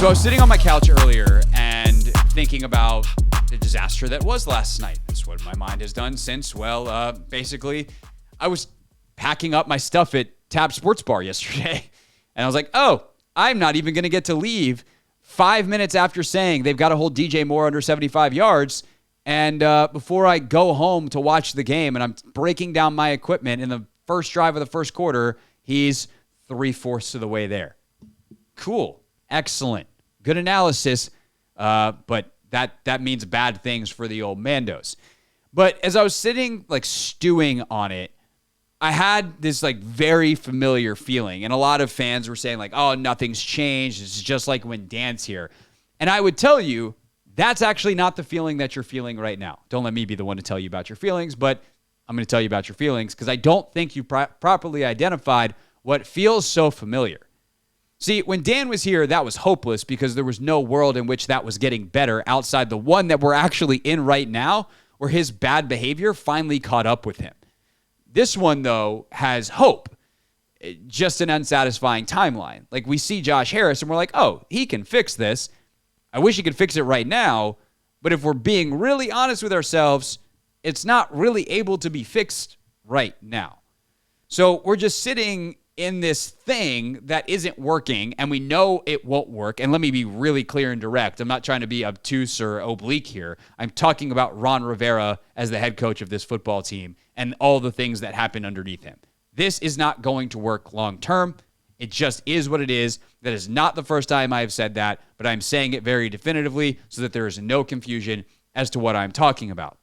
So I was sitting on my couch earlier and thinking about the disaster that was last night. That's what my mind has done since, basically, I was packing up my stuff at Tab Sports Bar yesterday. And I was like, oh, I'm not even going to get to leave 5 minutes after saying they've got to hold DJ Moore under 75 yards. And before I go home to watch the game and I'm breaking down my equipment in the first drive of the first quarter, he's 3/4 of the way there. Cool. Excellent. Good analysis. But that means bad things for the old Mandos. But as I was sitting stewing on it, I had this very familiar feeling. And a lot of fans were saying oh, nothing's changed. It's just like when Dan's here. And I would tell you, that's actually not the feeling that you're feeling right now. Don't let me be the one to tell you about your feelings, but I'm going to tell you about your feelings because I don't think you properly identified what feels so familiar. See, when Dan was here, that was hopeless because there was no world in which that was getting better outside the one that we're actually in right now, where his bad behavior finally caught up with him. This one, though, has hope, just an unsatisfying timeline. We see Josh Harris and we're like, oh, he can fix this. I wish he could fix it right now, but if we're being really honest with ourselves, it's not really able to be fixed right now. So we're just sitting in this thing that isn't working, and we know it won't work. And let me be really clear and direct. I'm not trying to be obtuse or oblique here. I'm talking about Ron Rivera as the head coach of this football team and all the things that happen underneath him. This is not going to work long term. It just is what it is. That is not the first time I have said that, but I'm saying it very definitively so that there is no confusion as to what I'm talking about.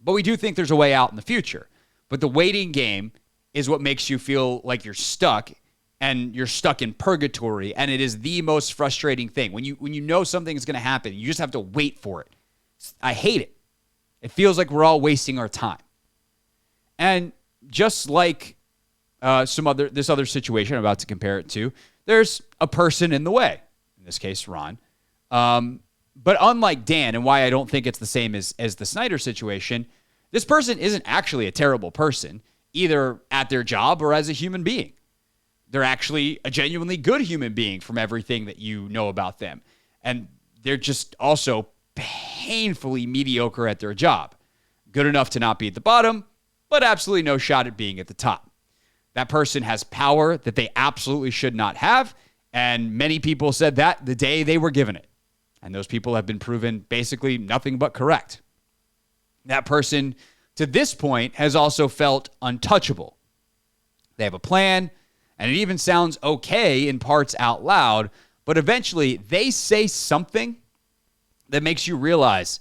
But we do think there's a way out in the future. But the waiting game is what makes you feel like you're stuck, and you're stuck in purgatory, and it is the most frustrating thing. When you know something is going to happen, you just have to wait for it. I hate it. It feels like we're all wasting our time. And just like this other situation I'm about to compare it to, there's a person in the way, in this case, Ron. But unlike Dan, and why I don't think it's the same as the Snyder situation, this person isn't actually a terrible person, either at their job or as a human being. They're actually a genuinely good human being from everything that you know about them. And they're just also painfully mediocre at their job. Good enough to not be at the bottom, but absolutely no shot at being at the top. That person has power that they absolutely should not have, and many people said that the day they were given it. And those people have been proven basically nothing but correct. That person, to this point, has also felt untouchable. They have a plan, and it even sounds okay in parts out loud, but eventually they say something that makes you realize,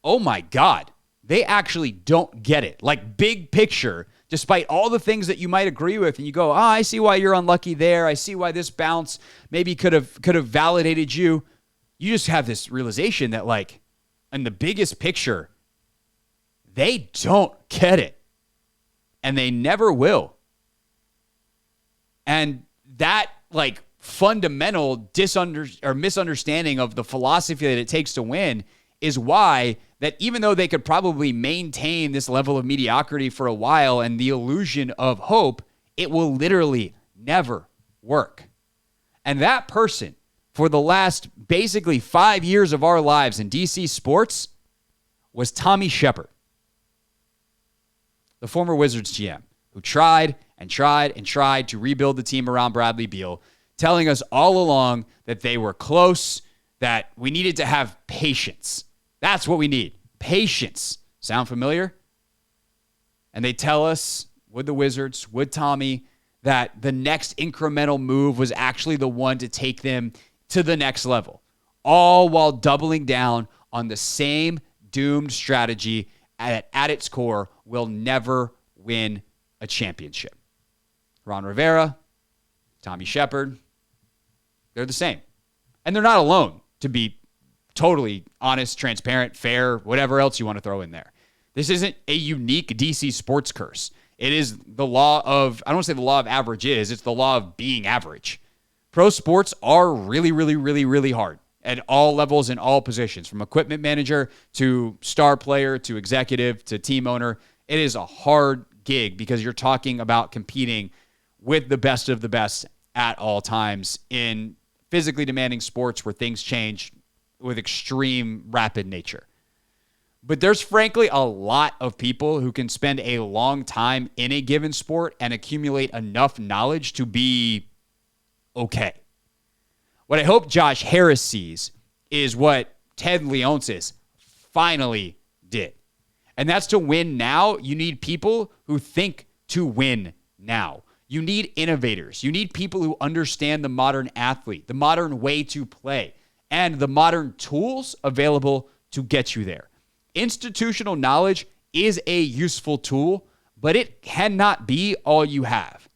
oh my God, they actually don't get it. Big picture, despite all the things that you might agree with, and you go, I see why you're unlucky there. I see why this bounce maybe could have validated you. You just have this realization that in the biggest picture, they don't get it. And they never will. And that fundamental misunderstanding of the philosophy that it takes to win is why that even though they could probably maintain this level of mediocrity for a while and the illusion of hope, it will literally never work. And that person, for the last basically 5 years of our lives in DC sports, was Tommy Sheppard, the former Wizards GM, who tried and tried and tried to rebuild the team around Bradley Beal, telling us all along that they were close, that we needed to have patience. That's what we need. Patience. Sound familiar? And they tell us, with the Wizards, with Tommy, that the next incremental move was actually the one to take them to the next level, all while doubling down on the same doomed strategy that at its core will never win a championship. Ron Rivera, Tommy Sheppard, they're the same. And they're not alone, to be totally honest, transparent, fair, whatever else you want to throw in there. This isn't a unique DC sports curse. It is the law of, I don't want to say the law of averages, it's the law of being average. Pro sports are really, really, really, really hard at all levels and all positions, from equipment manager to star player to executive to team owner. It is a hard gig because you're talking about competing with the best of the best at all times in physically demanding sports where things change with extreme rapid nature. But there's frankly a lot of people who can spend a long time in a given sport and accumulate enough knowledge to be okay. What I hope Josh Harris sees is what Ted Leonsis finally did. And that's to win now. You need people who think to win now. You need innovators. You need people who understand the modern athlete, the modern way to play, and the modern tools available to get you there. Institutional knowledge is a useful tool, but it cannot be all you have.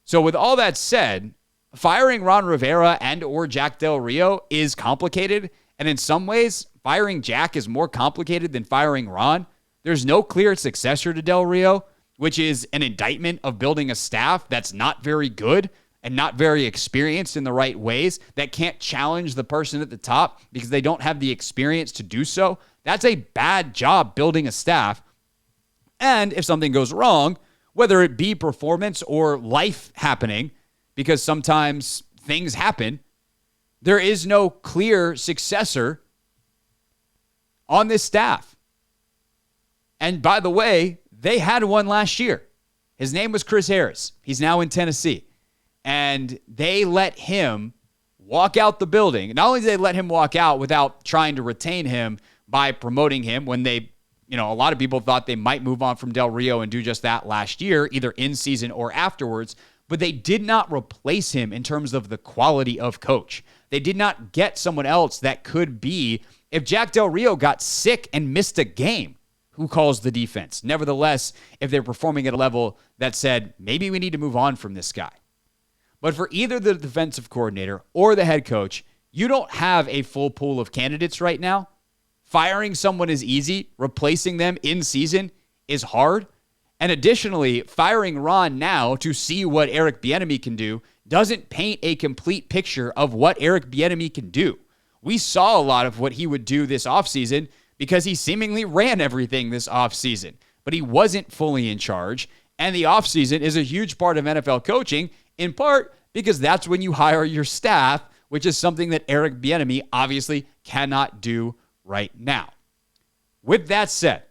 So with all that said, firing Ron Rivera and or Jack Del Rio is complicated, and in some ways, firing Jack is more complicated than firing Ron. There's no clear successor to Del Rio, which is an indictment of building a staff that's not very good and not very experienced in the right ways, that can't challenge the person at the top because they don't have the experience to do so. That's a bad job building a staff. And if something goes wrong, whether it be performance or life happening, because sometimes things happen, there is no clear successor on this staff. And by the way, they had one last year. His name was Chris Harris. He's now in Tennessee. And they let him walk out the building. Not only did they let him walk out without trying to retain him by promoting him when they, a lot of people thought they might move on from Del Rio and do just that last year, either in season or afterwards, but they did not replace him in terms of the quality of coach. They did not get someone else that could be, if Jack Del Rio got sick and missed a game, who calls the defense? Nevertheless, if they're performing at a level that said, maybe we need to move on from this guy. But for either the defensive coordinator or the head coach, you don't have a full pool of candidates right now. Firing someone is easy. Replacing them in season is hard. And additionally, firing Ron now to see what Eric Bieniemy can do doesn't paint a complete picture of what Eric Bieniemy can do. We saw a lot of what he would do this offseason because he seemingly ran everything this offseason, but he wasn't fully in charge. And the offseason is a huge part of NFL coaching, in part because that's when you hire your staff, which is something that Eric Bieniemy obviously cannot do right now. With that said,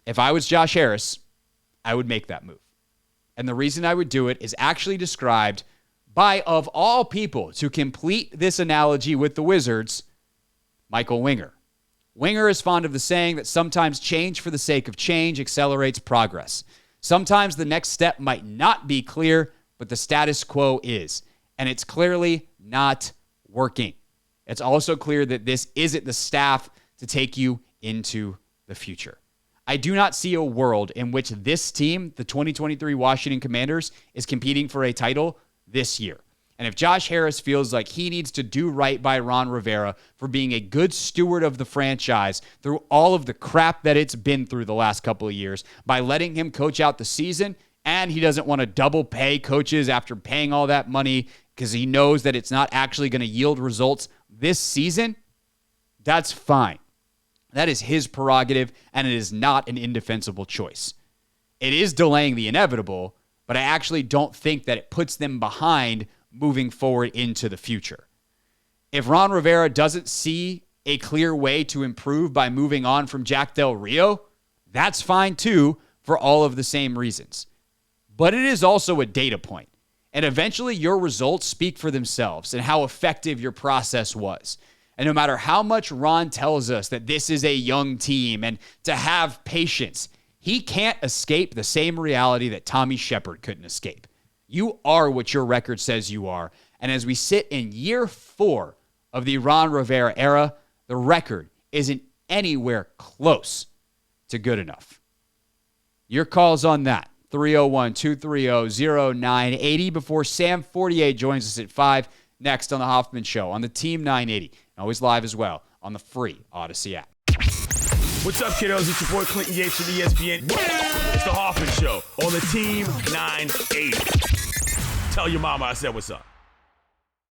if I was Josh Harris, I would make that move. And the reason I would do it is actually described by, of all people, to complete this analogy with the Wizards, Michael Winger. Winger is fond of the saying that sometimes change for the sake of change accelerates progress. Sometimes the next step might not be clear, but the status quo is. And it's clearly not working. It's also clear that this isn't the staff to take you into the future. I do not see a world in which this team, the 2023 Washington Commanders, is competing for a title this year. And if Josh Harris feels like he needs to do right by Ron Rivera for being a good steward of the franchise through all of the crap that it's been through the last couple of years, by letting him coach out the season, and he doesn't want to double pay coaches after paying all that money because he knows that it's not actually going to yield results this season, that's fine. That is his prerogative, and it is not an indefensible choice. It is delaying the inevitable, but I actually don't think that it puts them behind moving forward into the future. If Ron Rivera doesn't see a clear way to improve by moving on from Jack Del Rio, that's fine too, for all of the same reasons. But it is also a data point, and eventually your results speak for themselves and how effective your process was. And no matter how much Ron tells us that this is a young team and to have patience, he can't escape the same reality that Tommy Sheppard couldn't escape. You are what your record says you are. And as we sit in year 4 of the Ron Rivera era, the record isn't anywhere close to good enough. Your calls on that. 301-230-0980 before Sam Fortier joins us at 5 next on The Hoffman Show on the Team 980. Always live as well on the free Odyssey app. What's up, kiddos? It's your boy Clinton Yates from ESPN. It's The Hoffman Show on the Team 980. Tell your mama I said what's up.